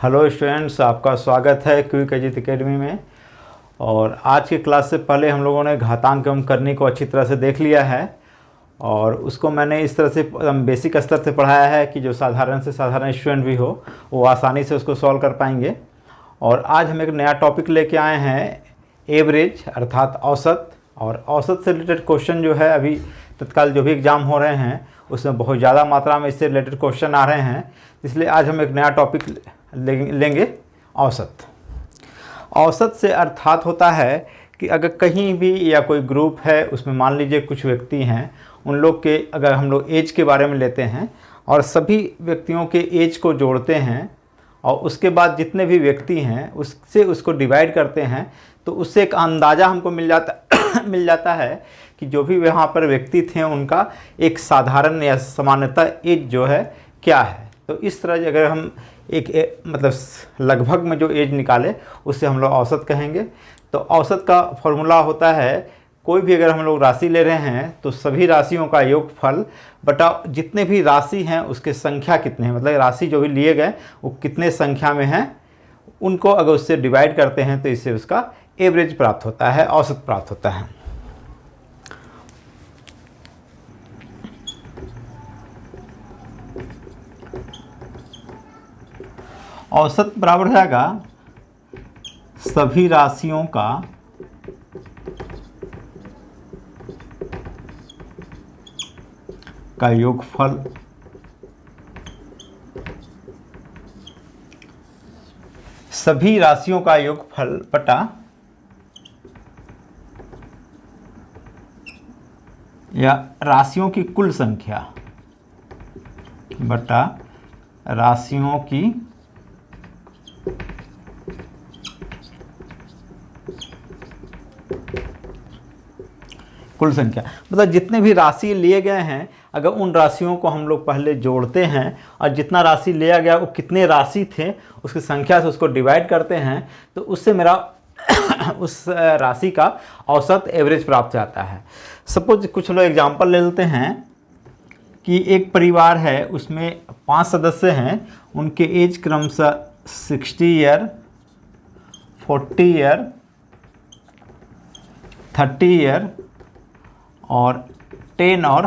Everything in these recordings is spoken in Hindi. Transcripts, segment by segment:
हेलो स्टूडेंट्स, आपका स्वागत है क्विक अजित एकेडमी में। और आज की क्लास से पहले हम लोगों ने घातांक एवं करनी को अच्छी तरह से देख लिया है और उसको मैंने इस तरह से बेसिक स्तर से पढ़ाया है कि जो साधारण से साधारण स्टूडेंट भी हो वो आसानी से उसको सॉल्व कर पाएंगे। और आज हम एक नया टॉपिक लेके आए हैं, एवरेज अर्थात औसत। और औसत से रिलेटेड क्वेश्चन जो है अभी तत्काल जो भी एग्ज़ाम हो रहे हैं उसमें बहुत ज़्यादा मात्रा में इससे रिलेटेड क्वेश्चन आ रहे हैं, इसलिए आज हम एक नया टॉपिक लेंगे, औसत। औसत से अर्थात होता है कि अगर कहीं भी या कोई ग्रुप है उसमें मान लीजिए कुछ व्यक्ति हैं, उन लोग के अगर हम लोग एज के बारे में लेते हैं और सभी व्यक्तियों के एज को जोड़ते हैं और उसके बाद जितने भी व्यक्ति हैं उससे उसको डिवाइड करते हैं तो उससे एक अंदाज़ा हमको मिल जाता है कि जो भी वहाँ पर व्यक्ति थे उनका एक साधारण या सामान्यतः एज जो है क्या है। तो इस तरह अगर हम एक मतलब लगभग में जो एज निकाले उससे हम लोग औसत कहेंगे। तो औसत का फॉर्मूला होता है, कोई भी अगर हम लोग राशि ले रहे हैं तो सभी राशियों का योगफल बटा जितने भी राशि हैं उसके संख्या कितने हैं, मतलब राशि जो भी लिए गए वो कितने संख्या में हैं, उनको अगर उससे डिवाइड करते हैं तो इससे उसका एवरेज प्राप्त होता है, औसत प्राप्त होता है। औसत बराबर हो जाएगा सभी राशियों का योगफल सभी राशियों का योगफल बटा या राशियों की कुल संख्या बटा राशियों की कुल संख्या, मतलब जितने भी राशि लिए गए हैं अगर उन राशियों को हम लोग पहले जोड़ते हैं और जितना राशि लिया गया वो कितने राशि थे उसकी संख्या से उसको डिवाइड करते हैं तो उससे मेरा उस राशि का औसत एवरेज प्राप्त जाता है। सपोज कुछ लोग एग्जांपल ले लेते हैं कि एक परिवार है उसमें 5 सदस्य हैं, उनके एज क्रमशः 60 ईयर, 40 ईयर, 30 ईयर और 10 और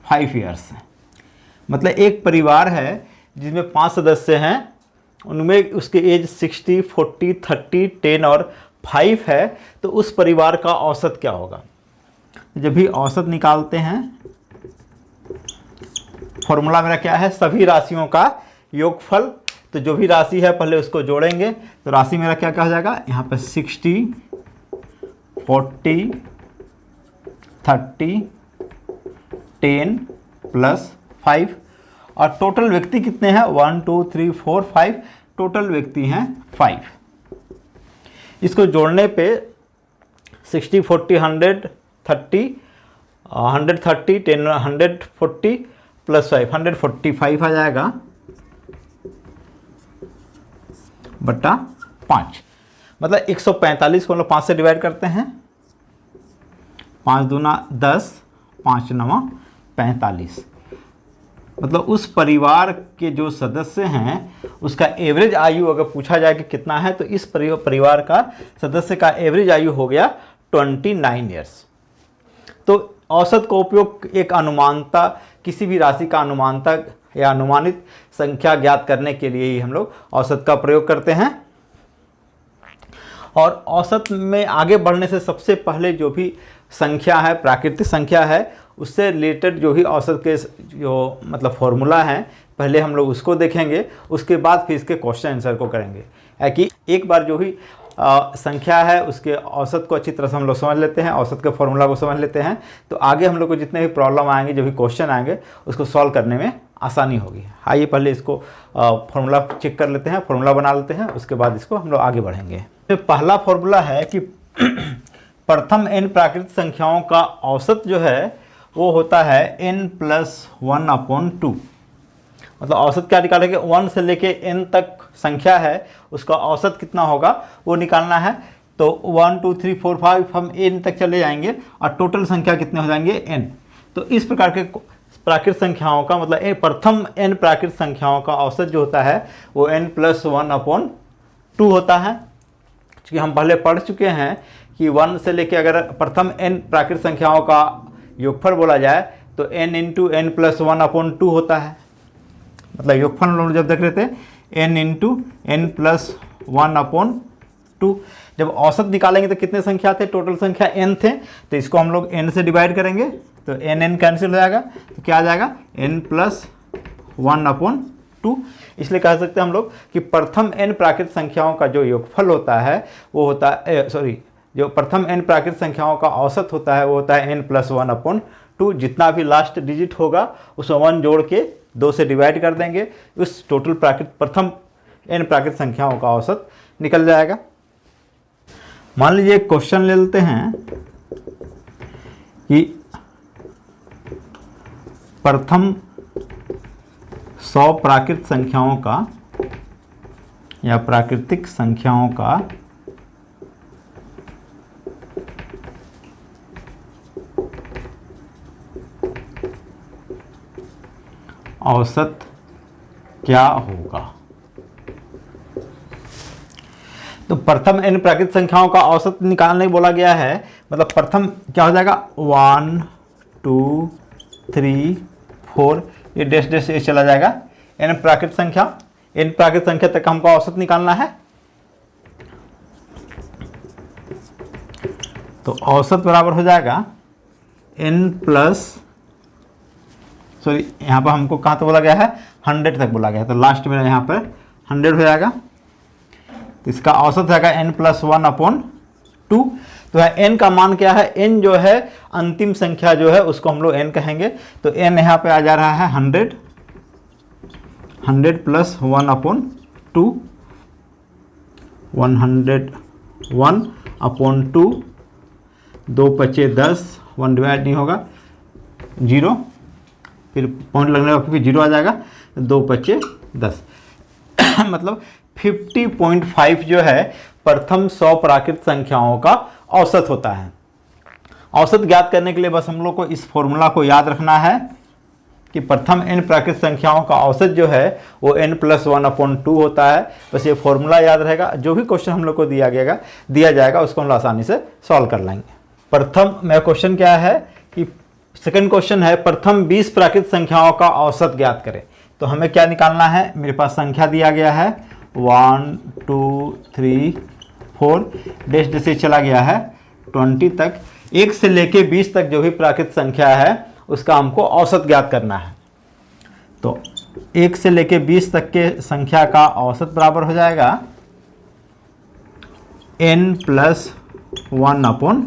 5 ईयर्स हैं। मतलब एक परिवार है जिसमें 5 सदस्य हैं, उनमें उसके एज 60, 40, 30, 10 और 5 है, तो उस परिवार का औसत क्या होगा। जब भी औसत निकालते हैं, फॉर्मूला मेरा क्या है, सभी राशियों का योगफल। तो जो भी राशि है पहले उसको जोड़ेंगे तो राशि मेरा क्या कहा जाएगा, यहाँ पे 60, 40, 30, 10 प्लस 5 और टोटल व्यक्ति कितने हैं, 1 2 3 4 5, टोटल व्यक्ति हैं 5। इसको जोड़ने पे 60, 40, 130, 130, 10, 140 प्लस 5, 145 आ जाएगा बटा 5। मतलब 145 को हम लोग 5 से डिवाइड करते हैं, 5 दूना 10, 5 नवा 45। मतलब उस परिवार के जो सदस्य हैं उसका एवरेज आयु अगर पूछा जाए कि कितना है तो इस परिवार का सदस्य का एवरेज आयु हो गया 29 ईयर्स। तो औसत का उपयोग एक अनुमानता, किसी भी राशि का अनुमानता या अनुमानित संख्या ज्ञात करने के लिए ही हम लोग औसत का प्रयोग करते हैं। और औसत में आगे बढ़ने से सबसे पहले जो भी संख्या है, प्राकृतिक संख्या है, उससे रिलेटेड जो भी औसत के जो मतलब फॉर्मूला है पहले हम लोग उसको देखेंगे, उसके बाद फिर इसके क्वेश्चन आंसर को करेंगे। है कि एक बार जो भी संख्या है उसके औसत को अच्छी तरह से हम लोग समझ लेते हैं, औसत के फॉर्मूला को समझ लेते हैं, तो आगे हम लोग को जितने भी प्रॉब्लम आएंगे, जो भी क्वेश्चन आएंगे उसको सॉल्व करने में आसानी होगी। आइए पहले इसको फॉर्मूला चेक कर लेते हैं, फॉर्मूला बना लेते हैं, उसके बाद इसको हम लोग आगे बढ़ेंगे। तो पहला फॉर्मूला है कि प्रथम n प्राकृतिक संख्याओं का औसत जो है वो होता है n+1/2। मतलब औसत क्या निकालेंगे, 1 से लेके n तक संख्या है उसका औसत कितना होगा वो निकालना है। तो 1 2 3 4 5 हम n तक चले जाएंगे और टोटल संख्या कितने हो जाएंगे n। तो इस प्रकार के प्राकृत संख्याओं का मतलब प्रथम n प्राकृत संख्याओं का औसत जो होता है वो n+1/2 होता है। क्योंकि हम पहले पढ़ चुके हैं कि 1 से लेके अगर प्रथम n प्राकृत संख्याओं का योगफल बोला जाए तो n × n+1/2 होता है। मतलब योगफल हम लोग जब देख रहे थे n × n+1/2, जब औसत निकालेंगे तो कितने संख्या थे, टोटल संख्या n थे, तो इसको हम लोग n से डिवाइड करेंगे तो n कैंसिल हो जाएगा, तो क्या आ जाएगा n+1/2। इसलिए कह सकते हैं हम लोग कि प्रथम n प्राकृत संख्याओं का जो योगफल होता है वो होता है जो प्रथम n प्राकृत संख्याओं का औसत होता है वो होता है n+1/2। जितना भी लास्ट डिजिट होगा उसमें 1 जोड़ के 2 से डिवाइड कर देंगे, उस टोटल प्रथम n प्राकृत संख्याओं का औसत निकल जाएगा। मान लीजिए क्वेश्चन ले लेते हैं कि प्रथम 100 प्राकृत संख्याओं का या प्राकृतिक संख्याओं का औसत क्या होगा। तो प्रथम n प्राकृत संख्याओं का औसत निकालने बोला गया है, मतलब प्रथम क्या हो जाएगा 1 2 3 4, ये डैश ये चला जाएगा। n प्राकृत संख्या तक हमको औसत निकालना है। तो औसत बराबर हो जाएगा यहाँ पर हमको कहाँ तक बोला गया है 100 तक बोला गया है, तो लास्ट में यहाँ पर 100 हो जाएगा। तो इसका औसत जाएगा n+1/2। तो n का मान क्या है, n जो है अंतिम संख्या जो है उसको हम लोग n कहेंगे। तो n यहाँ पे आ जा रहा है 100 +1/2, 101/2, 2 पचे 10, 1 डिवाइड नहीं होगा 0, फिर पॉइंट लगने का फिर 0 आ जाएगा, 2 पचे 10 मतलब 50.5 जो है प्रथम 100 प्राकृत संख्याओं का औसत होता है। औसत ज्ञात करने के लिए बस हम लोग को इस फॉर्मूला को याद रखना है कि प्रथम n प्राकृत संख्याओं का औसत जो है वो n+1/2 होता है। बस ये फॉर्मूला याद रहेगा, जो भी क्वेश्चन हम लोग को दिया जाएगा उसको हम लोग आसानी से सॉल्व कर लेंगे। प्रथम में क्वेश्चन क्या है कि सेकंड क्वेश्चन है प्रथम 20 प्राकृत संख्याओं का औसत ज्ञात करें। तो हमें क्या निकालना है, मेरे पास संख्या दिया गया है 1 2 3 4, डैश से चला गया है 20 तक, 1 से लेके 20 तक जो भी प्राकृत संख्या है उसका हमको औसत ज्ञात करना है। तो 1 से लेके 20 तक के संख्या का औसत बराबर हो जाएगा n+1/2।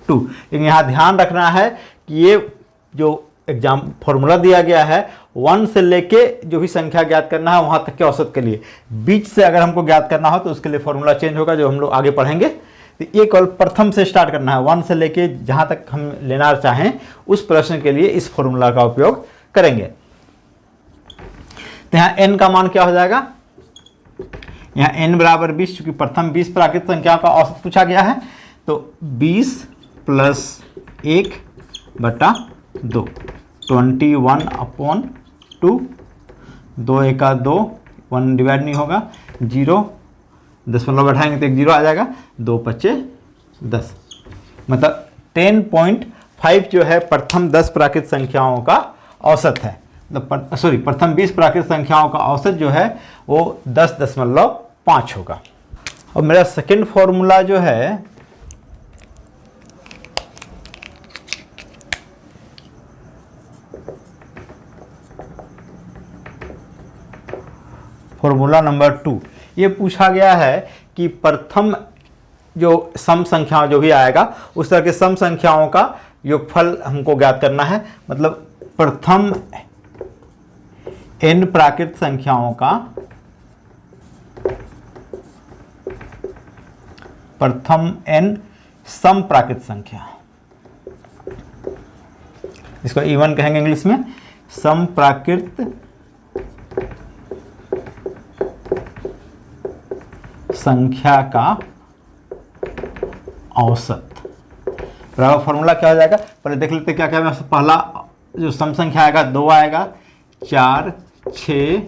लेकिन यहाँ ध्यान रखना है कि ये जो एग्जाम फॉर्मूला दिया गया है 1 से लेके जो भी संख्या ज्ञात करना है वहाँ तक के औसत के लिए, बीच से अगर हमको ज्ञात करना हो तो उसके लिए फॉर्मूला चेंज होगा जो हम लोग आगे पढ़ेंगे। तो ये केवल प्रथम से स्टार्ट करना है, 1 से लेके जहाँ तक हम लेना चाहें उस प्रश्न के लिए इस फॉर्मूला का उपयोग करेंगे। तो यहाँ n का मान क्या हो जाएगा, यहाँ n बराबर 20, चूंकि प्रथम 20 प्राकृत संख्या का औसत पूछा गया है, तो 20 + 1/2, 21/2, 2 एका 2, 1 डिवाइड नहीं होगा 0, 10 बैठाएंगे तो 1 0 आ जाएगा, 2 पचे 10, मतलब 10.5 जो है प्रथम 10 प्राकृत संख्याओं का औसत है। प्रथम 20 प्राकृत संख्याओं का औसत जो है वो 10.5 होगा। और मेरा सेकंड फॉर्मूला जो है फॉर्मूला नंबर 2, ये पूछा गया है कि प्रथम जो सम संख्या जो भी आएगा उस तरह के सम संख्याओं का योगफल हमको ज्ञात करना है। मतलब प्रथम n प्राकृत संख्याओं का प्रथम n सम प्राकृत संख्या, इसको इवन कहेंगे इंग्लिश में, सम प्राकृत संख्या का औसत बराबर फॉर्मूला क्या हो जाएगा, पहले देख लेते क्या क्या है। पहला जो सम संख्या आएगा 2 आएगा, 4, 6,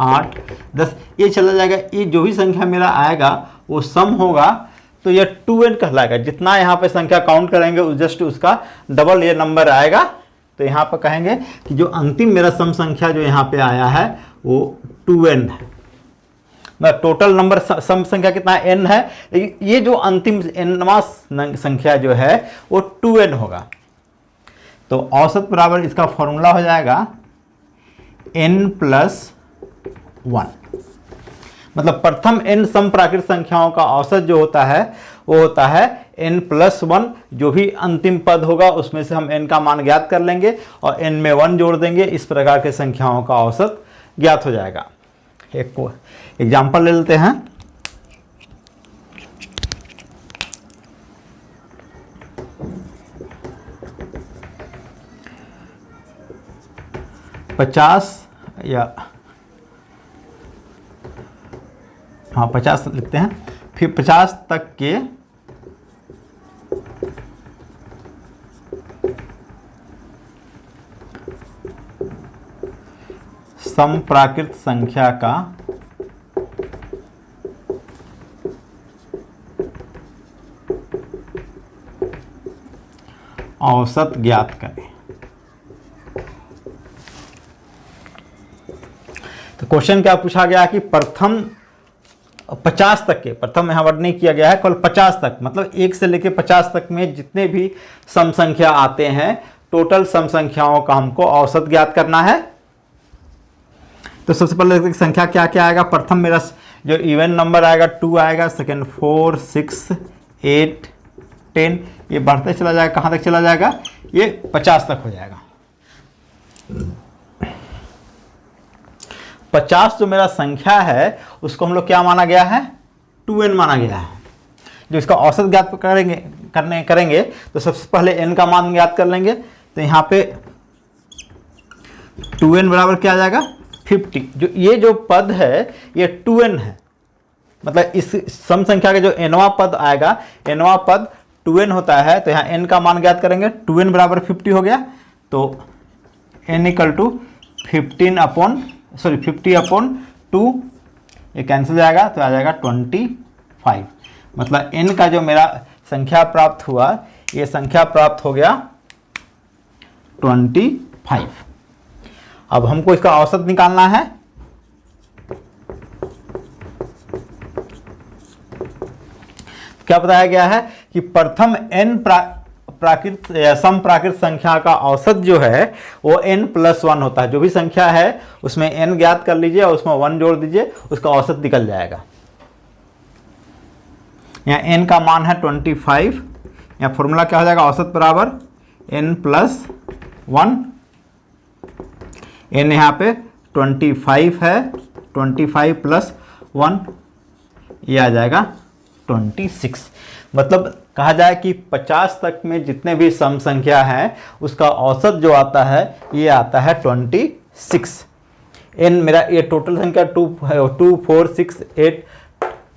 8, 10 ये चला जाएगा। ये जो भी संख्या मेरा आएगा वो सम होगा तो ये 2n कहलाएगा। जितना यहाँ पे संख्या काउंट करेंगे जस्ट उसका डबल ये नंबर आएगा। तो यहाँ पर कहेंगे कि जो अंतिम मेरा सम संख्या जो यहाँ पे आया है वो 2n है। मतलब टोटल नंबर सम संख्या कितना है, n है। ये जो अंतिम nवां संख्या जो है वो 2n होगा। तो औसत बराबर इसका फॉर्मूला हो जाएगा n+1। मतलब प्रथम n सम प्राकृत संख्याओं का औसत जो होता है वो होता है n+1। जो भी अंतिम पद होगा उसमें से हम n का मान ज्ञात कर लेंगे और n में 1 जोड़ देंगे। इस प्रकार के संख्याओं का औसत ज्ञात हो जाएगा। एक को एग्जाम्पल ले लेते हैं। हाँ 50 लिखते हैं। फिर 50 तक के समप्राकृत संख्या का औसत ज्ञात करें। तो क्वेश्चन क्या पूछा गया कि प्रथम 50 तक के, प्रथम यहाँ वर्ड नहीं किया गया है, केवल 50 तक, मतलब 1 से लेकर 50 तक में जितने भी सम संख्या आते हैं टोटल सम संख्याओं का हमको औसत ज्ञात करना है। तो सबसे पहले संख्या क्या क्या आएगा। प्रथम मेरा जो इवन नंबर आएगा 2 आएगा, सेकेंड 4, 6, 8, 10 ये बढ़ते चला जाएगा। कहाँ तक चला जाएगा, ये 50 तक हो जाएगा। 50 जो मेरा संख्या है उसको हम लोग क्या माना गया है, 2n माना गया है। जो इसका औसत ज्ञात करेंगे तो सबसे पहले n का मान ज्ञात कर लेंगे। तो यहाँ पे 2n बराबर क्या आ जाएगा, 50। जो ये जो पद है ये 2n है। मतलब इस सम संख्या का जो nवां पद आएगा, nवां पद 2n होता है। तो यहाँ n का मान ज्ञात करेंगे, 2n बराबर 50 हो गया। तो n = 50/2 ये कैंसिल जाएगा तो आ जाएगा 25। मतलब n का जो मेरा संख्या प्राप्त हुआ ये संख्या प्राप्त हो गया 25। अब हमको इसका औसत निकालना है। क्या बताया गया है कि प्रथम n प्राकृत या सम प्राकृत संख्या का औसत जो है वो n+1 होता है। जो भी संख्या है उसमें n ज्ञात कर लीजिए और उसमें 1 जोड़ दीजिए, उसका औसत निकल जाएगा। यहाँ n का मान है 25। यहाँ फॉर्मूला क्या हो जाएगा, औसत बराबर n+1। n यहाँ पे 25 है, 25 + 1 ये आ जाएगा 26। मतलब कहा जाए कि 50 तक में जितने भी सम संख्या है उसका औसत जो आता है ये आता है 26। n मेरा ये टोटल संख्या 2, 4, 6, 8,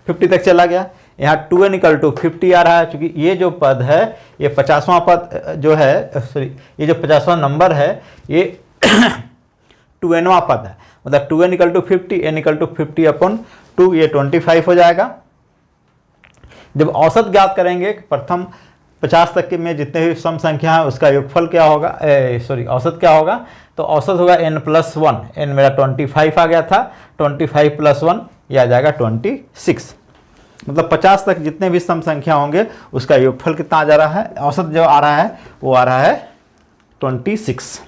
50 तक चला गया। यहाँ 2n = 50 आ रहा है। चूँकि ये जो पद है ये 50वां पद जो है, सॉरी ये जो 50वां नंबर है ये 2nवां पद है। मतलब 2n = 50, n = 50/2 ये 25 हो जाएगा। जब औसत ज्ञात करेंगे प्रथम 50 तक के में जितने भी सम संख्या है उसका योगफल क्या होगा, औसत क्या होगा। तो औसत होगा n+1। n मेरा 25 आ गया था, 25 + 1 ये आ जाएगा 26। मतलब 50 तक जितने भी सम संख्या होंगे उसका योगफल कितना आ जा रहा है, औसत जो आ रहा है वो आ रहा है 26।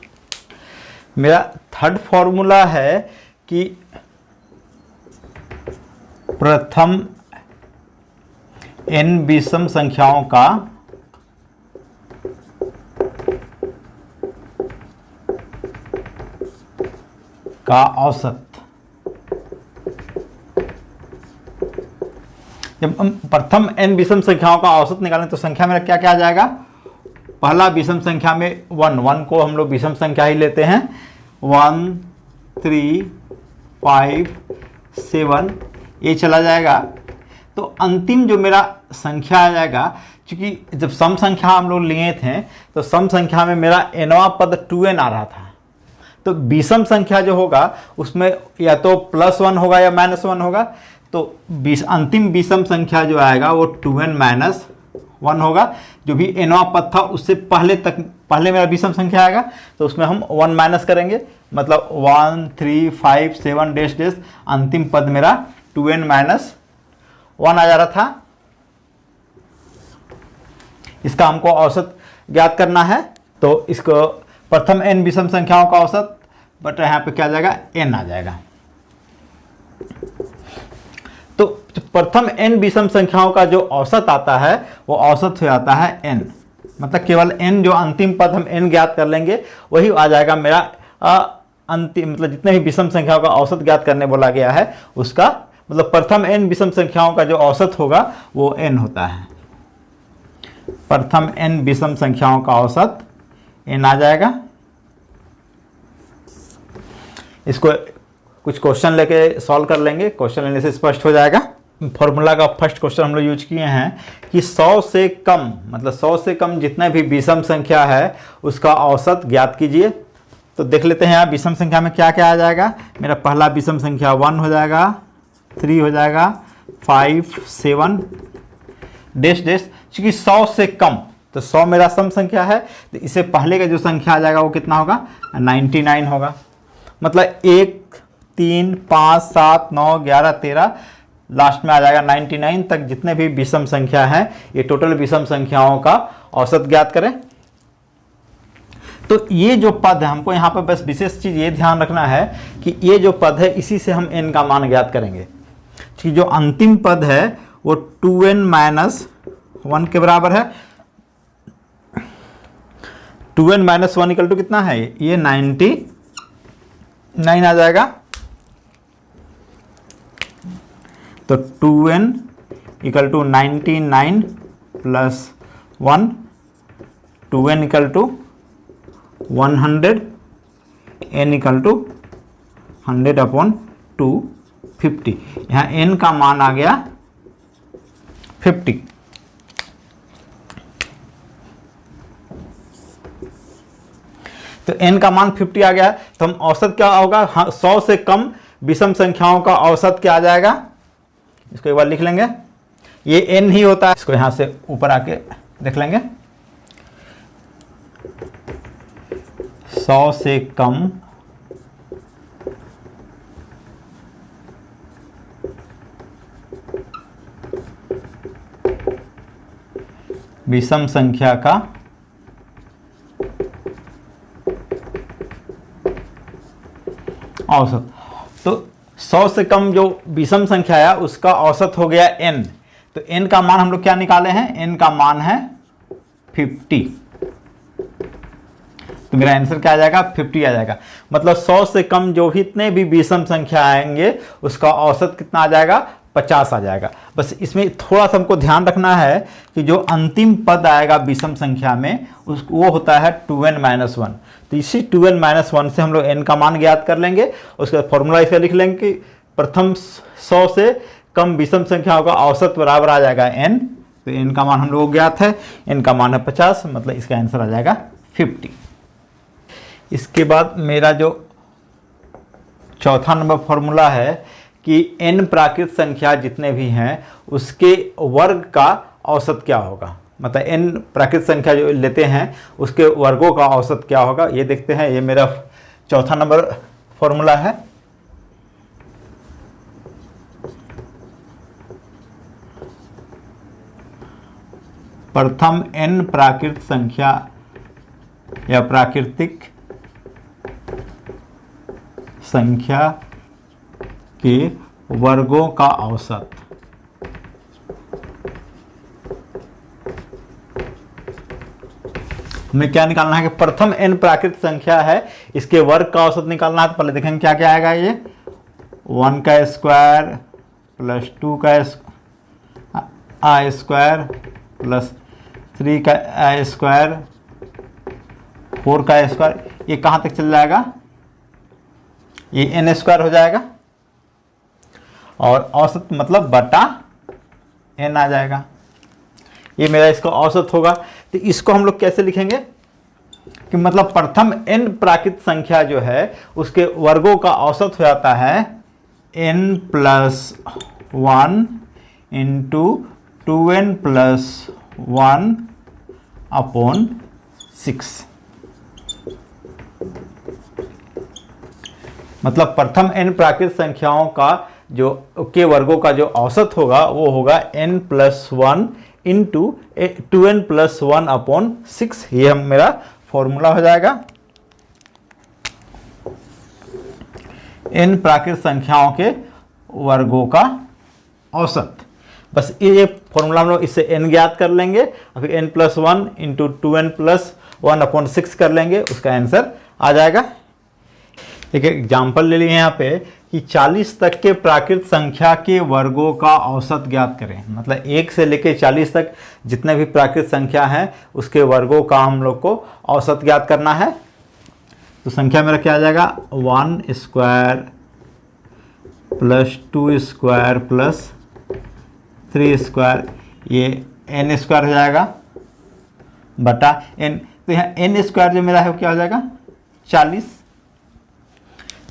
मेरा थर्ड फॉर्मूला है कि प्रथम n विषम संख्याओं का औसत। जब हम प्रथम n विषम संख्याओं का औसत निकालें तो संख्या मेरा क्या क्या आ जाएगा। पहला विषम संख्या में 1 को हम लोग विषम संख्या ही लेते हैं। 1, 3, 5, 7 ये चला जाएगा। तो अंतिम जो मेरा संख्या आ जाएगा, क्योंकि जब सम संख्या हम लोग लिए थे तो सम संख्या में मेरा nवां पद 2n आ रहा था, तो विषम संख्या जो होगा उसमें या तो +1 होगा या -1 होगा। तो अंतिम विषम संख्या जो आएगा वो 2n - 1 होगा। जो भी nवां पद था उससे पहले मेरा विषम संख्या आएगा, तो उसमें हम 1 माइनस करेंगे, मतलब 1 3 5 7 डैश डैश, अंतिम पद मेरा 2n - 1 आ जा रहा था। इसका हमको औसत ज्ञात करना है, तो इसको प्रथम n विषम संख्याओं का औसत बटा यहाँ पे क्या आ जाएगा, n आ जाएगा। तो प्रथम n विषम संख्याओं का जो औसत आता है वो औसत हो जाता है n, मतलब केवल n, जो अंतिम पद हम n ज्ञात कर लेंगे वही आ जाएगा मेरा अंतिम, मतलब जितने भी विषम संख्याओं का औसत ज्ञात करने बोला गया है उसका, मतलब प्रथम n विषम संख्याओं का जो औसत होगा वो n होता है। प्रथम n विषम संख्याओं का औसत n आ जाएगा। इसको कुछ क्वेश्चन लेके सॉल्व कर लेंगे, क्वेश्चन लेने से स्पष्ट हो जाएगा। फॉर्मूला का फर्स्ट क्वेश्चन हम लोग यूज किए हैं कि 100 से कम, मतलब 100 से कम जितने भी विषम संख्या है उसका औसत ज्ञात कीजिए। तो देख लेते हैं यहाँ विषम संख्या में क्या क्या आ जाएगा। मेरा पहला विषम संख्या 1 हो जाएगा, 3 हो जाएगा, 5 7 डैश डैश। क्योंकि 100 से कम, तो 100 मेरा सम संख्या है, तो इससे पहले का जो संख्या आ जाएगा वो कितना होगा, 99 होगा। मतलब 1 3 5 7 9 11 13, लास्ट में आ जाएगा 99 तक जितने भी विषम संख्या है, ये टोटल विषम संख्याओं का औसत ज्ञात करें। तो ये जो पद है, हमको यहाँ पर बस विशेष चीज ये ध्यान रखना है कि ये जो पद है इसी से हम n का मान ज्ञात करेंगे। कि जो अंतिम पद है वो 2n - 1 के बराबर है। 2n - 1 इक्वल टू कितना है, ये 99 आ जाएगा। तो 2n equal to 99 plus 1, 2n equal to 100, n equal to 100/250। यहाँ n का मान आ गया 50। तो n का मान 50 आ गया, तो हम औसत क्या होगा, 100 से कम विषम संख्याओं का औसत क्या आ जाएगा, इसको एक बार लिख लेंगे। ये n ही होता है, इसको यहां से ऊपर आके देख लेंगे। 100 से कम विषम संख्या का औसत। तो 100 से कम जो विषम संख्या है उसका औसत हो गया n। तो n का मान हम लोग क्या निकाले हैं, n का मान है 50। तो मेरा आंसर क्या आ जाएगा, 50 आ जाएगा। मतलब 100 से कम जो जितने भी विषम संख्या आएंगे उसका औसत कितना आ जाएगा, 50 आ जाएगा। बस इसमें थोड़ा सा हमको ध्यान रखना है कि जो अंतिम पद आएगा विषम संख्या में वो होता है 2n - 1। तो इसी 2n - 1 से हम लोग n का मान ज्ञात कर लेंगे। उसके बाद फॉर्मूला इसे लिख लेंगे कि प्रथम 100 से कम विषम संख्याओं का औसत बराबर आ जाएगा n। तो n का मान हम लोग को ज्ञात है, n का मान है 50, मतलब इसका आंसर आ जाएगा 50। इसके बाद मेरा जो चौथा नंबर फॉर्मूला है कि n प्राकृत संख्या जितने भी हैं उसके वर्ग का औसत क्या होगा। मतलब n प्राकृत संख्या जो लेते हैं उसके वर्गों का औसत क्या होगा, ये देखते हैं। ये मेरा चौथा नंबर फॉर्मूला है। प्रथम n प्राकृत संख्या या प्राकृतिक संख्या के वर्गों का औसत। हमें क्या निकालना है कि प्रथम n प्राकृत संख्या है, इसके वर्ग का औसत निकालना है। तो पहले देखेंगे क्या क्या आएगा। ये 1 का स्क्वायर प्लस 2 का स्क्वायर प्लस 3 का स्क्वायर, 4 का स्क्वायर, ये कहाँ तक चल जाएगा, ये n स्क्वायर हो जाएगा। और औसत मतलब बटा n आ जाएगा। ये मेरा इसका औसत होगा। तो इसको हम लोग कैसे लिखेंगे कि मतलब प्रथम n प्राकृत संख्या जो है उसके वर्गों का औसत हो जाता है n+1 इंटू 2n+1 अपॉन 6। मतलब प्रथम n प्राकृत संख्याओं का जो के वर्गों का जो औसत होगा वो होगा n+1 इंटू 2n+1 अपॉन 6। ये हम मेरा फॉर्मूला हो जाएगा। n प्राकृत संख्याओं के वर्गों का औसत, बस ये फॉर्मूला हम लोग इससे n ज्ञात कर लेंगे और फिर n+1 इंटू 2n+1 अपॉन 6 कर लेंगे, उसका आंसर आ जाएगा। एक एग्जाम्पल ले लिए यहाँ पे कि 40 तक के प्राकृत संख्या के वर्गों का औसत ज्ञात करें। मतलब 1 से लेकर 40 तक जितने भी प्राकृत संख्या हैं उसके वर्गों का हम लोग को औसत ज्ञात करना है। तो संख्या मेरा क्या आ जाएगा 1 square plus 2 square plus 3 square, ये n स्क्वायर हो जाएगा बटा n। तो यहाँ n स्क्वायर जो मेरा है वो क्या हो जाएगा 40।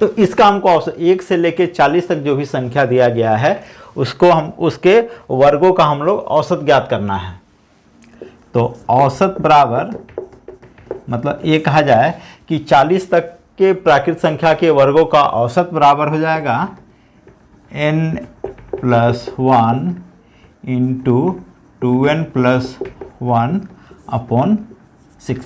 तो इसका हमको औसत 1 से लेके 40 तक जो भी संख्या दिया गया है उसको हम उसके वर्गों का हम लोग औसत ज्ञात करना है। तो औसत बराबर मतलब ये कहा जाए कि 40 तक के प्राकृत संख्या के वर्गों का औसत बराबर हो जाएगा n+1 इंटू 2n+1 अपॉन 6।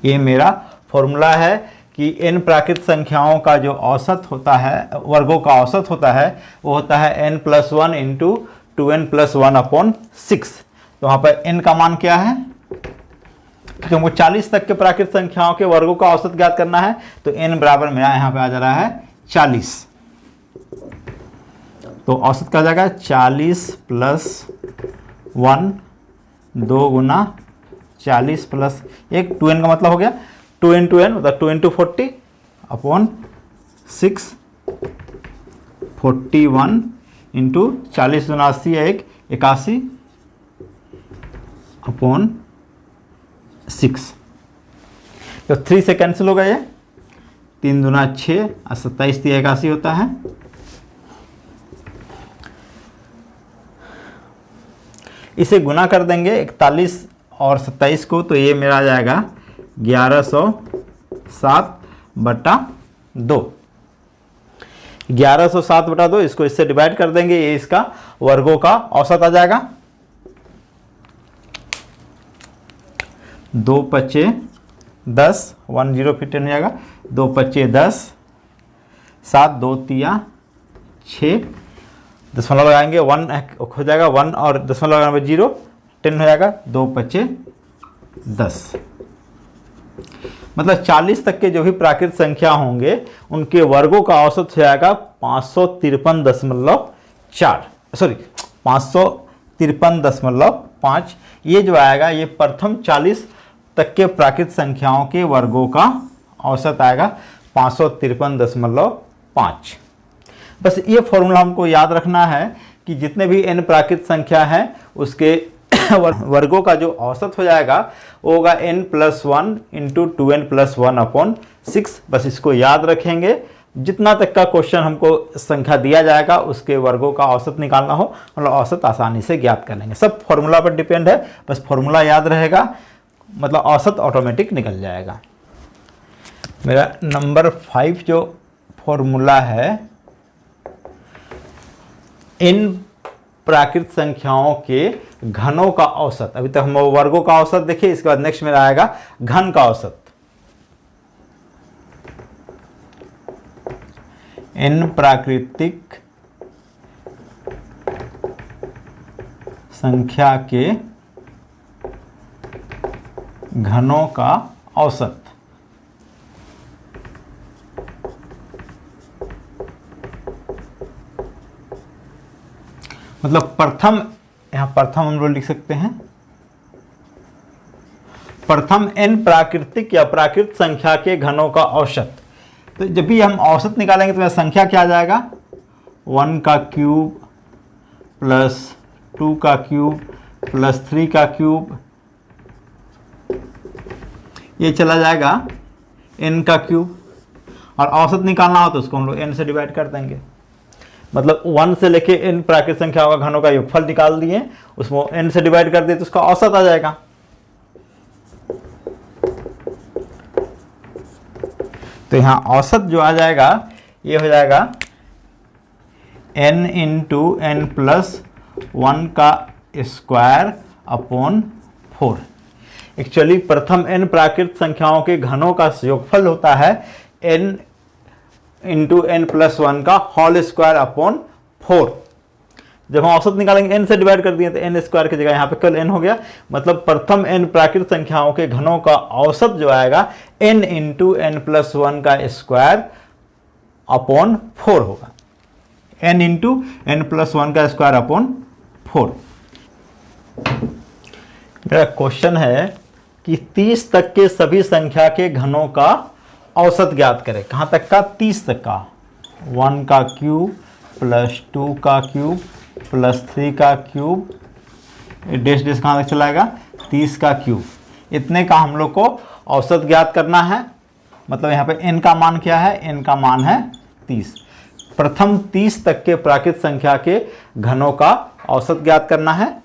ये मेरा फॉर्मूला है कि n प्राकृत संख्याओं का जो औसत होता है, वर्गों का औसत होता है, वो होता है n+1 इंटू 2n+1 अपॉन 6। तो वहाँ पर n का मान क्या है, क्योंकि हमको 40 तक के प्राकृत संख्याओं के वर्गों का औसत ज्ञात करना है, तो n बराबर मेरा यहाँ पे आ जा रहा है 40। तो औसत क्या आ जाएगा 40 + 1, 2 गुना 40 + 1, 2n का मतलब हो गया 2 × n मतलब 2 × 40 अपॉन 6, 41 इंटू 40 दूना 80 है 81 अपॉन 6। तो 3 से कैंसिल हो गया, ये 3 दूना 6 और 27 × 81 होता है। इसे गुना कर देंगे 41 और 27 को, तो ये मेरा आ जाएगा 1107/2। 1107/2 इसको इससे डिवाइड कर देंगे, ये इसका वर्गों का औसत आ जाएगा। 2 × 5 = 10, 1 0 फिर 10 हो जाएगा, 2 × 5 = 10, 7 2 3 6, दशमलव लगाएंगे 1 हो जाएगा, 1 और दशमलव लगाने में 0, 10 हो जाएगा, 2 × 5 = 10। मतलब 40 तक के जो भी प्राकृत संख्या होंगे उनके वर्गों का औसत हो जाएगा 553.5। ये जो आएगा ये प्रथम 40 तक के प्राकृत संख्याओं के वर्गों का औसत आएगा 553.5। बस ये फॉर्मूला हमको याद रखना है कि जितने भी n प्राकृत संख्या हैं उसके वर्गों का जो औसत हो जाएगा वो होगा n+1 इंटू 2n+1 अपॉन 6। बस इसको याद रखेंगे, जितना तक का क्वेश्चन हमको संख्या दिया जाएगा उसके वर्गों का औसत निकालना हो मतलब औसत आसानी से ज्ञात कर लेंगे। सब फॉर्मूला पर डिपेंड है, बस फॉर्मूला याद रहेगा मतलब औसत ऑटोमेटिक निकल जाएगा। मेरा नंबर 5 जो फॉर्मूला है इन प्राकृत संख्याओं के घनों का औसत। अभी तक हम वर्गों का औसत देखिए, इसके बाद नेक्स्ट मेरा आएगा घन का औसत। इन प्राकृतिक संख्या के घनों का औसत। मतलब प्रथम, यहां प्रथम हम लोग लिख सकते हैं प्रथम n प्राकृतिक या प्राकृत संख्या के घनों का औसत। तो जब भी हम औसत निकालेंगे तो मेरा संख्या क्या आ जाएगा 1 का क्यूब प्लस 2 का क्यूब प्लस 3 का क्यूब, ये चला जाएगा n का क्यूब, और औसत निकालना हो तो उसको हम लोग n से डिवाइड कर देंगे। मतलब 1 से लेके n प्राकृत संख्याओं का घनों का योगफल निकाल दिए, उसको n से डिवाइड कर दिए तो उसका औसत आ जाएगा। तो यहाँ औसत जो आ जाएगा ये हो जाएगा n इंटू n प्लस 1 का स्क्वायर अपॉन 4। एक्चुअली प्रथम n प्राकृत संख्याओं के घनों का योगफल होता है n इंटू n प्लस 1 का होल स्क्वायर अपॉन 4। जब हम औसत निकालेंगे n से डिवाइड कर दिए तो n स्क्वायर की जगह यहाँ पे कल n हो गया। मतलब प्रथम n प्राकृत संख्याओं के घनों का औसत जो आएगा n इंटू n प्लस 1 का स्क्वायर अपॉन 4 होगा। n इंटू n प्लस 1 का स्क्वायर अपॉन 4। मेरा क्वेश्चन है कि 30 तक के सभी संख्या के घनों का औसत ज्ञात करें। कहाँ तक का? 30 तक का। 1 का क्यूब प्लस 2 का क्यूब प्लस 3 का क्यूब, डेश डेश कहाँ तक चलाएगा? 30 का क्यूब। इतने का हम लोग को औसत ज्ञात करना है। मतलब यहाँ पे n का मान क्या है? n का मान है 30। प्रथम 30 तक के प्राकृत संख्या के घनों का औसत ज्ञात करना है।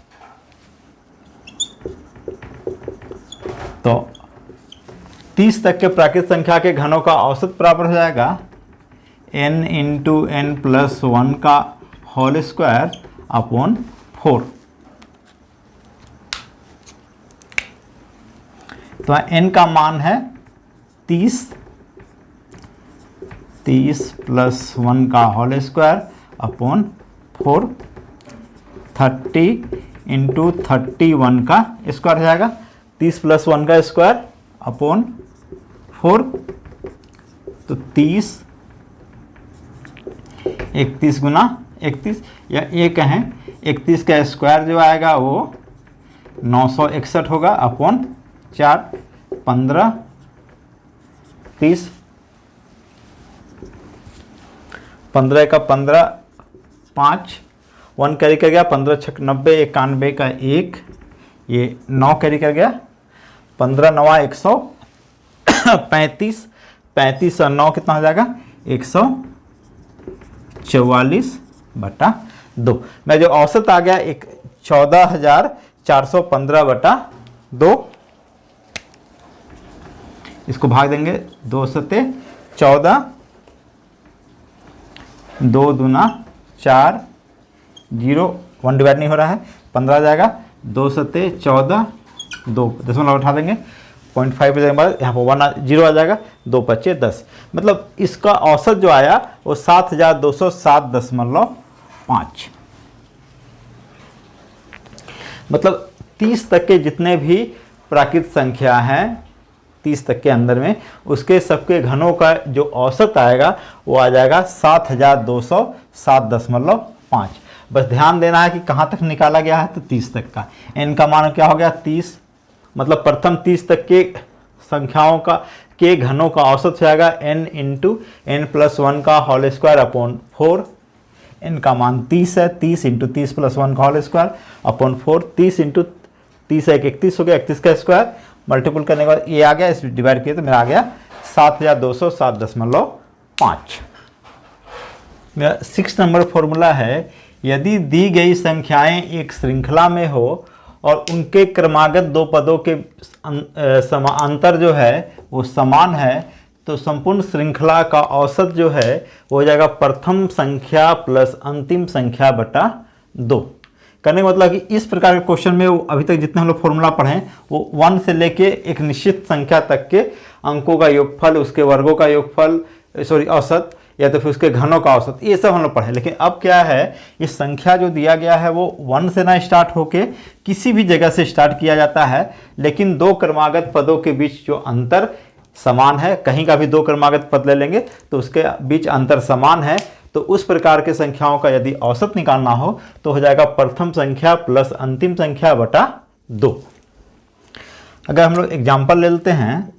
तो 30 तक के प्राकृत संख्या के घनों का औसत बराबर हो जाएगा n इंटू n प्लस 1 का होल स्क्वायर अपॉन 4। तो n का मान है 30 प्लस 1 का होल स्क्वायर अपॉन 4। 30 इंटू 31 का स्क्वायर हो जाएगा। 30 प्लस 1 का स्क्वायर अपॉन 4। तो 30 31 गुना 31 या ये कहें 31 का स्क्वायर जो आएगा वो 961 होगा अपॉन 4। 15 30 15 का 15 5 1 कैरी कर गया। 15 छक 90 91 का 1, ये 9 कैरी कर गया। 15 9 135 35 और 9 कितना हो जाएगा? 144/2। मैं जो औसत आ गया 14,415/2। इसको भाग देंगे 2 सते 14, 2 दूना 4, 0 1 डिवाइड नहीं हो रहा है। 15 आ जाएगा। 2 सते 14, 2 दशमलव उठा देंगे 0.5 के बाद यहाँ पर 0 आ जाएगा। 2 बचे 10। मतलब इसका औसत जो आया वो 7207.5। मतलब 30 तक के जितने भी प्राकृत संख्या हैं 30 तक के अंदर में, उसके सबके घनों का जो औसत आएगा वो आ जाएगा 7207.5। बस ध्यान देना है कि कहाँ तक निकाला गया है, तो 30 तक का। n का मान क्या हो गया? 30। मतलब प्रथम 30 तक के संख्याओं का के घनों का औसत हो जाएगा n इंटू n प्लस 1 का होल स्क्वायर अपॉन 4। n का मान 30 है। 30 इंटू 30 प्लस 1 का होल स्क्वायर अपॉन 4। 30 इंटू 30 है 31 हो गया। 31 का स्क्वायर मल्टीपल करने के बाद ये आ गया, इस डिवाइड किया तो मेरा आ गया 7207.5। मेरा 6 नंबर फॉर्मूला है, यदि दी गई संख्याएं एक श्रृंखला में हो और उनके क्रमागत दो पदों के अंतर जो है वो समान है, तो संपूर्ण श्रृंखला का औसत जो है वो हो जाएगा प्रथम संख्या प्लस अंतिम संख्या बटा 2। करने का मतलब कि इस प्रकार के क्वेश्चन में वो अभी तक जितने हम लोग फॉर्मूला पढ़े वो 1 से लेके एक निश्चित संख्या तक के अंकों का योगफल, उसके वर्गों का योगफल, औसत, या तो फिर उसके घनों का औसत, ये सब हम लोग पढ़े। लेकिन अब क्या है, ये संख्या जो दिया गया है वो 1 से ना स्टार्ट होके किसी भी जगह से स्टार्ट किया जाता है, लेकिन दो क्रमागत पदों के बीच जो अंतर समान है, कहीं का भी दो क्रमागत पद ले लेंगे तो उसके बीच अंतर समान है, तो उस प्रकार के संख्याओं का यदि औसत निकालना हो तो हो जाएगा प्रथम संख्या प्लस अंतिम संख्या बटा 2। अगर हम लोग एग्जाम्पल ले लेते हैं,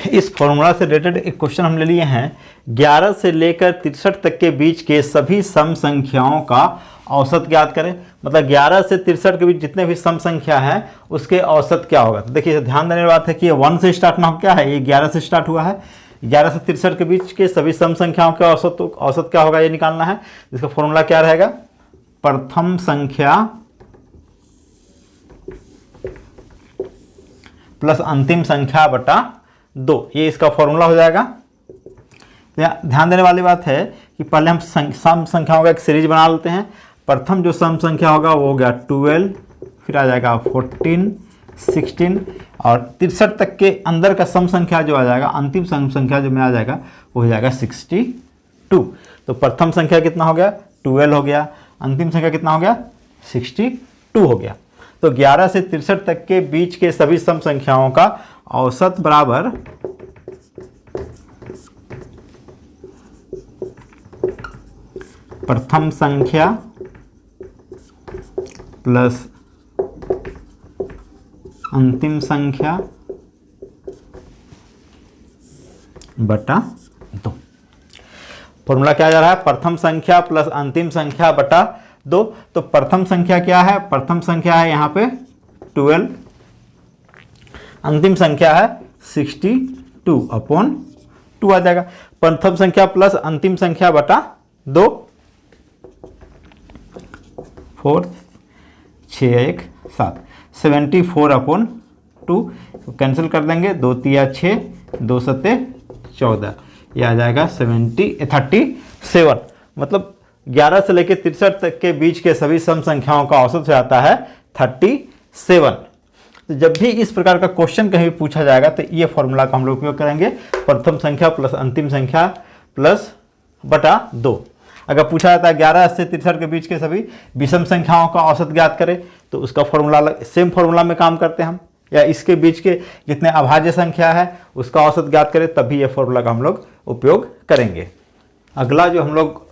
इस फॉर्मूला से रिलेटेड एक क्वेश्चन हम ले लिए हैं। 11 से लेकर 63 तक के बीच के सभी सम संख्याओं का औसत ज्ञात करें। मतलब 11 से 63 के बीच जितने भी सम संख्या है उसके औसत क्या होगा। तो देखिए ध्यान देने वाली बात है कि ये 1 से स्टार्ट ना हो, क्या है, ये 11 से स्टार्ट हुआ है। 11 से 63 के बीच के सभी सम संख्याओं का औसत क्या होगा, ये निकालना है। इसका फॉर्मूला क्या रहेगा, प्रथम संख्या प्लस अंतिम संख्या बटा 2, ये इसका फॉर्मूला हो जाएगा। ध्यान देने वाली बात है कि पहले हम सम संख्याओं का एक सीरीज बना लेते हैं। प्रथम जो सम संख्या होगा वो हो गया 12, फिर आ जाएगा 14, 16 और 63 तक के अंदर का सम संख्या जो आ जाएगा, अंतिम सम संख्या जो में आ जाएगा वो हो जाएगा 62। तो प्रथम संख्या कितना हो गया, 12 हो गया, अंतिम संख्या कितना हो गया, 62 हो गया। तो 11 से 63 तक के बीच के सभी सम संख्याओं का औसत बराबर प्रथम संख्या प्लस अंतिम संख्या बटा 2। फॉर्मूला क्या जा रहा है, प्रथम संख्या प्लस अंतिम संख्या बटा 2। तो प्रथम संख्या क्या है, प्रथम संख्या है यहाँ पे 12, अंतिम संख्या है 62 अपॉन 2 आ जाएगा। प्रथम संख्या प्लस अंतिम संख्या बटा 2, 4 6 1 7, 74 अपॉन 2 कैंसिल कर देंगे, 2 तिया 6, 2 सत्ते 14, ये आ जाएगा 37। मतलब 11 से लेकर 63 तक के बीच के सभी सम संख्याओं का औसत हो जाता है 37। तो जब भी इस प्रकार का क्वेश्चन कहीं पूछा जाएगा तो ये फॉर्मूला का हम लोग उपयोग करेंगे, प्रथम संख्या प्लस अंतिम संख्या प्लस बटा 2। अगर पूछा जाता है 11 से 63 के बीच के सभी विषम संख्याओं का औसत ज्ञात करें, तो उसका फॉर्मूला सेम फॉर्मूला में काम करते हैं हम, या इसके बीच के जितने अभाज्य संख्या है उसका औसत ज्ञात करें, तभी ये फॉर्मूला का हम लोग उपयोग करेंगे। अगला जो हम लोग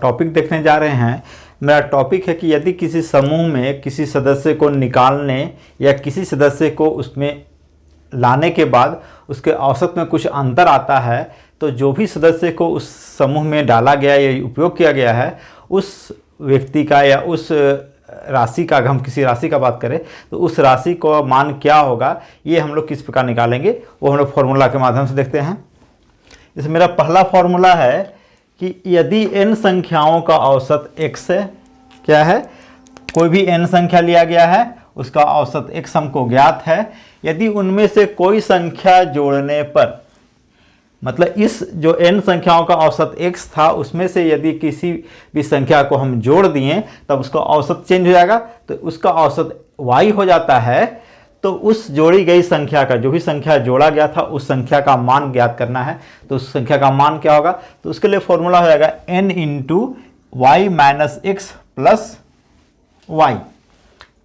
टॉपिक देखने जा रहे हैं, मेरा टॉपिक है कि यदि किसी समूह में किसी सदस्य को निकालने या किसी सदस्य को उसमें लाने के बाद उसके औसत में कुछ अंतर आता है, तो जो भी सदस्य को उस समूह में डाला गया या उपयोग किया गया है उस व्यक्ति का या उस राशि का, अगर हम किसी राशि का बात करें तो उस राशि को मान क्या होगा, ये हम लोग किस प्रकार निकालेंगे वो हम लोग फॉर्मूला के माध्यम से देखते हैं। इसमें मेरा पहला फॉर्मूला है कि यदि n संख्याओं का औसत x है, क्या है, कोई भी n संख्या लिया गया है उसका औसत x हमको ज्ञात है, यदि उनमें से कोई संख्या जोड़ने पर, मतलब इस जो n संख्याओं का औसत x था उसमें से यदि किसी भी संख्या को हम जोड़ दिए तब उसका औसत चेंज हो जाएगा, तो उसका औसत y हो जाता है। तो उस जोड़ी गई संख्या का, जो भी संख्या जोड़ा गया था उस संख्या का मान ज्ञात करना है। तो उस संख्या का मान क्या होगा, तो उसके लिए फॉर्मूला हो जाएगा n into y minus x plus y,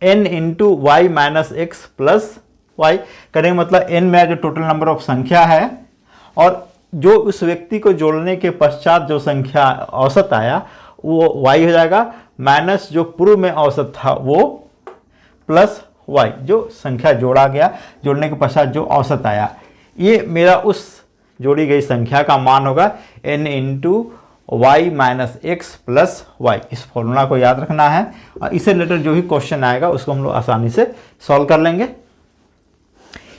n into y minus x plus y करेंगे, मतलब n मेरा जो टोटल नंबर ऑफ संख्या है और जो उस व्यक्ति को जोड़ने के पश्चात जो संख्या औसत आया वो y हो जाएगा, माइनस जो पूर्व में औसत था वो प्लस y, जो संख्या जोड़ा गया, जोड़ने के पश्चात जो औसत आया, ये मेरा उस जोड़ी गई संख्या का मान होगा n into y minus x plus y. इस फॉर्मूला को याद रखना है और इससे रिलेटेड जो भी क्वेश्चन आएगा उसको हम लोग आसानी से सॉल्व कर लेंगे।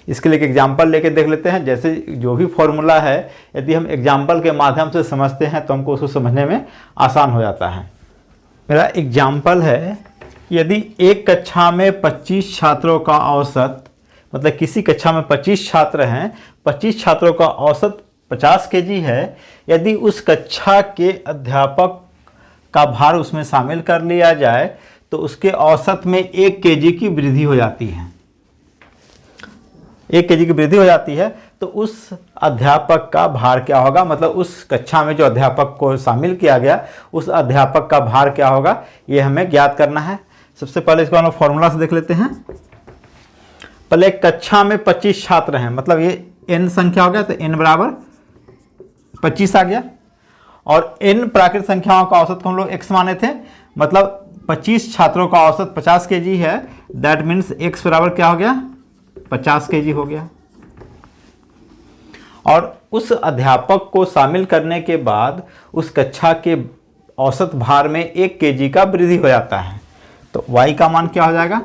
इसके लिए एक एग्जाम्पल लेके देख लेते हैं। जैसे जो भी फॉर्मूला है यदि हम एग्जाम्पल के माध्यम से समझते हैं तो हमको उसको समझने में आसान हो जाता है। मेरा एग्जाम्पल है, यदि एक कक्षा में 25 छात्रों का औसत, मतलब किसी कक्षा में 25 छात्र हैं, 25 छात्रों का औसत 50 केजी है, यदि उस कक्षा के अध्यापक का भार उसमें शामिल कर लिया जाए तो उसके औसत में 1 केजी की वृद्धि हो जाती है। 1 केजी की वृद्धि हो जाती है तो उस अध्यापक का भार क्या होगा, मतलब उस कक्षा में जो अध्यापक को शामिल किया गया उस अध्यापक का भार क्या होगा, ये हमें ज्ञात करना है। सबसे पहले इसको हम फॉर्मूला से देख लेते हैं। पहले एक कक्षा में 25 छात्र हैं, मतलब ये n संख्या हो गया, तो n बराबर 25 आ गया, और n प्राकृत संख्याओं का औसत को हम लोग x माने थे, मतलब 25 छात्रों का औसत 50 केजी है, दैट मीन्स x बराबर क्या हो गया, 50 केजी हो गया। और उस अध्यापक को शामिल करने के बाद उस कक्षा के औसत भार में 1 केजी का वृद्धि हो जाता है। तो y का मान क्या हो जाएगा?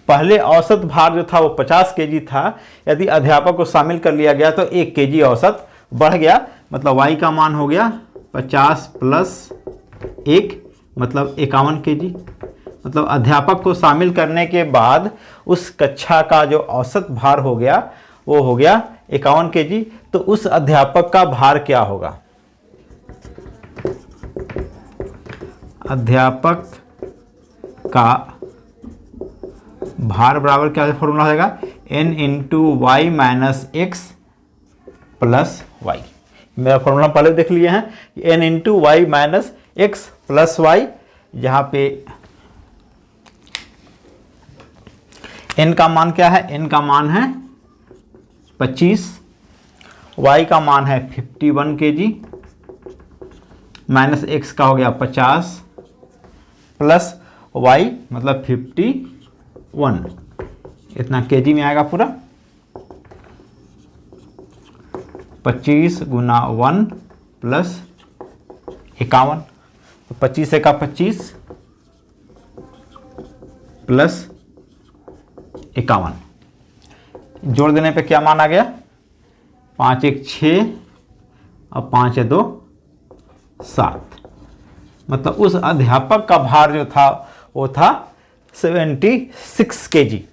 पहले औसत भार जो था वो 50 केजी था, यदि अध्यापक को शामिल कर लिया गया तो 1 केजी औसत बढ़ गया, मतलब y का मान हो गया 50 प्लस 1 मतलब 51 केजी। मतलब अध्यापक को शामिल करने के बाद उस कक्षा का जो औसत भार हो गया वो हो गया 51 केजी। तो उस अध्यापक का भार क्या होगा? अध्यापक का भार बराबर क्या फॉर्मूला हो जाएगा? n into y minus x plus y. मेरा फॉर्मूला पहले देख लिए हैं, n into y minus x plus y, जहाँ पे n का मान क्या है? n का मान है 25, y का मान है 51 केजी, माइनस x का हो गया 50 प्लस y मतलब 51, इतना केजी में आएगा पूरा। 25 गुना 1 प्लस 51, तो 25 का 25 प्लस 51, जोड़ देने पे क्या मान आ गया? 5 1 6 और 5 2 7, मतलब उस अध्यापक का भार जो था वो था 76 केजी।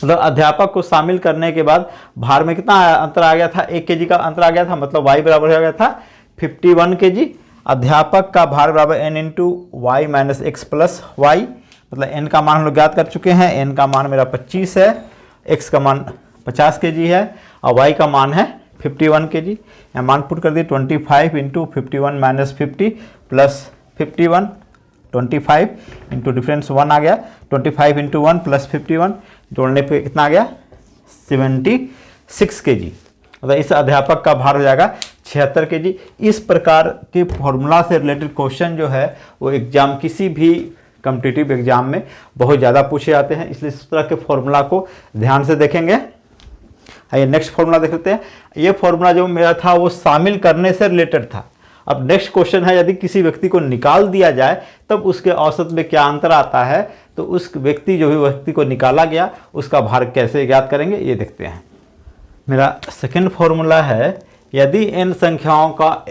मतलब अध्यापक को शामिल करने के बाद भार में कितना अंतर आ गया था? 1 केजी का अंतर आ गया था, मतलब y बराबर हो गया था 51 केजी। अध्यापक का भार बराबर n into y minus x plus y, मतलब n का मान हम लोग ज्ञात कर चुके हैं। n का मान मेरा 25 है, x का मान 50 केजी है और y का मान है 51 केजी। यहाँ मान पुट कर दिए 25 into 51 minus 50 plus 51, 25 into difference 1 आ गया, 25 इंटू 1 प्लस 51, जोड़ने पे कितना आ गया? 76 केजी। मतलब इस अध्यापक का भार हो जाएगा 76 केजी। इस प्रकार के फॉर्मूला से रिलेटेड क्वेश्चन जो है वो एग्जाम, किसी भी कॉम्पिटिटिव एग्जाम में बहुत ज़्यादा पूछे जाते हैं, इसलिए इस तरह के फॉर्मूला को ध्यान से देखेंगे। आइए नेक्स्ट फॉर्मूला देख लेते हैं। ये फॉर्मूला जो मेरा था वो शामिल करने से रिलेटेड था। अब नेक्स्ट क्वेश्चन है, यदि किसी व्यक्ति को निकाल दिया जाए तब उसके औसत में क्या अंतर आता है, तो उस व्यक्ति जो भी व्यक्ति को निकाला गया उसका भार कैसे ज्ञात करेंगे ये देखते हैं। मेरा सेकंड फॉर्मूला है, यदि n संख्याओं का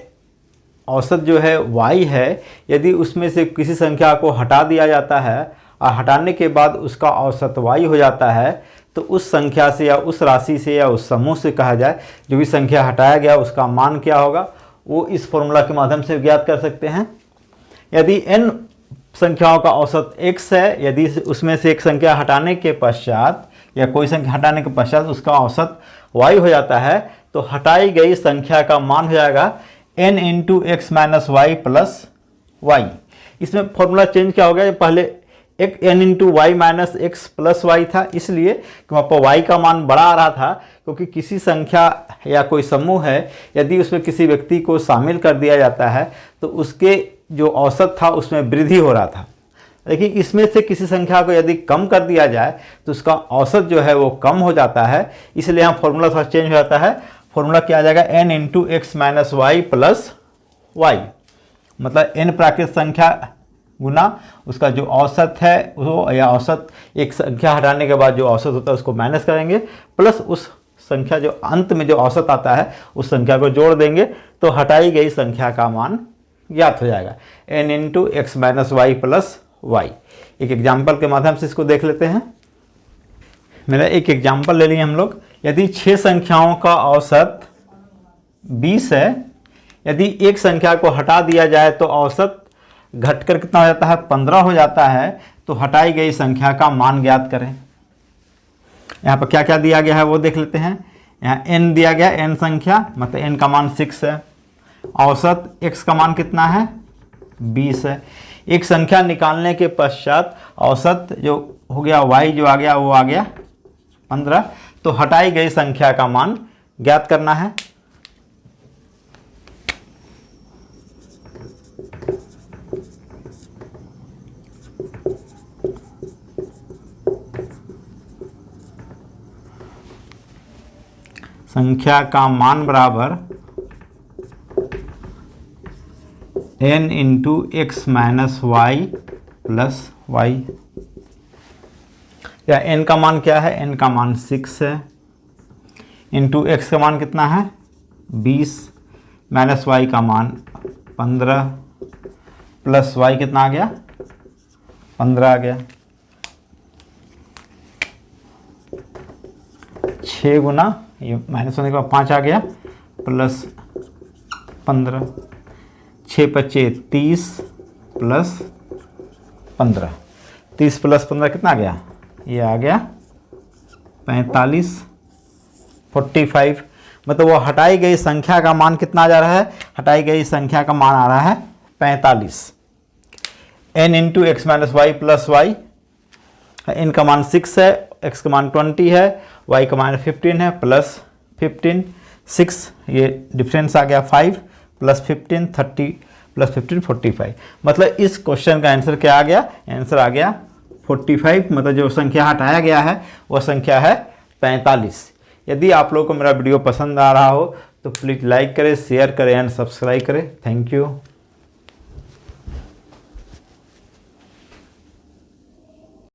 औसत जो है y है, यदि उसमें से किसी संख्या को हटा दिया जाता है और हटाने के बाद उसका औसत y हो जाता है, तो उस संख्या से या उस राशि से या उस समूह से कहा जाए जो भी संख्या हटाया गया उसका मान क्या होगा, वो इस फॉर्मूला के माध्यम से ज्ञात कर सकते हैं। यदि n संख्याओं का औसत x है, यदि उसमें से एक संख्या हटाने के पश्चात या कोई संख्या हटाने के पश्चात उसका औसत y हो जाता है, तो हटाई गई संख्या का मान हो जाएगा n into x minus y plus y. इसमें फॉर्मूला चेंज क्या हो गया? पहले एक n into y minus x plus y था, इसलिए कि वहाँ पर y का मान बड़ा आ रहा था, क्योंकि किसी संख्या या कोई समूह है यदि उसमें किसी व्यक्ति को शामिल कर दिया जाता है तो उसके जो औसत था उसमें वृद्धि हो रहा था। लेकिन इसमें से किसी संख्या को यदि कम कर दिया जाए तो उसका औसत जो है वो कम हो जाता है, इसलिए यहाँ फॉर्मूला थोड़ा चेंज हो जाता है। फॉर्मूला क्या आ जाएगा? n into x minus y plus y, मतलब n प्राकृतिक संख्या गुना उसका जो औसत है वो, या औसत एक संख्या हटाने के बाद जो औसत होता है उसको माइनस करेंगे, प्लस उस संख्या जो अंत में जो औसत आता है उस संख्या को जोड़ देंगे, तो हटाई गई संख्या का मान ज्ञात हो जाएगा n into x minus y plus y. एक एग्जाम्पल के माध्यम से इसको देख लेते हैं। मेरा एक एग्जाम्पल ले लिए हम लोग। यदि 6 संख्याओं का औसत 20 है, यदि एक संख्या को हटा दिया जाए तो औसत घटकर कितना हो जाता है? 15 हो जाता है। तो हटाई गई संख्या का मान ज्ञात करें। यहाँ पर क्या क्या दिया गया है वो देख लेते हैं। यहाँ n दिया गया, n संख्या, मतलब n का मान 6 है। औसत x का मान कितना है? 20 है। एक संख्या निकालने के पश्चात औसत जो हो गया y जो आ गया वो आ गया 15, तो हटाई गई संख्या का मान ज्ञात करना है। संख्या का मान बराबर n into x minus y plus y, या n का मान क्या है, n का मान 6 है, इंटू एक्स का मान कितना है 20, माइनस वाई का मान 15, प्लस वाई कितना आ गया 15 आ गया। 6 गुना ये माइनस होने के बाद 5 आ गया प्लस 15, 6 पच्चे 30 प्लस 15, 30 प्लस 15 कितना आ गया, ये आ गया 45, 45। मतलब वो हटाई गई संख्या का मान कितना जा रहा है, हटाई गई संख्या का मान आ रहा है 45। n into x minus y plus y, n का मान 6 है, x का मान 20 है, y का मान 15 है, प्लस 15, 6 ये डिफरेंस आ गया 5 प्लस 15 30 प्लस 15 45। मतलब इस क्वेश्चन का आंसर क्या आ गया, आंसर आ गया 45। मतलब जो संख्या हटाया गया है वह संख्या है 45। यदि आप लोगों को मेरा वीडियो पसंद आ रहा हो तो प्लीज़ लाइक करें, शेयर करें एंड सब्सक्राइब करें। Thank you.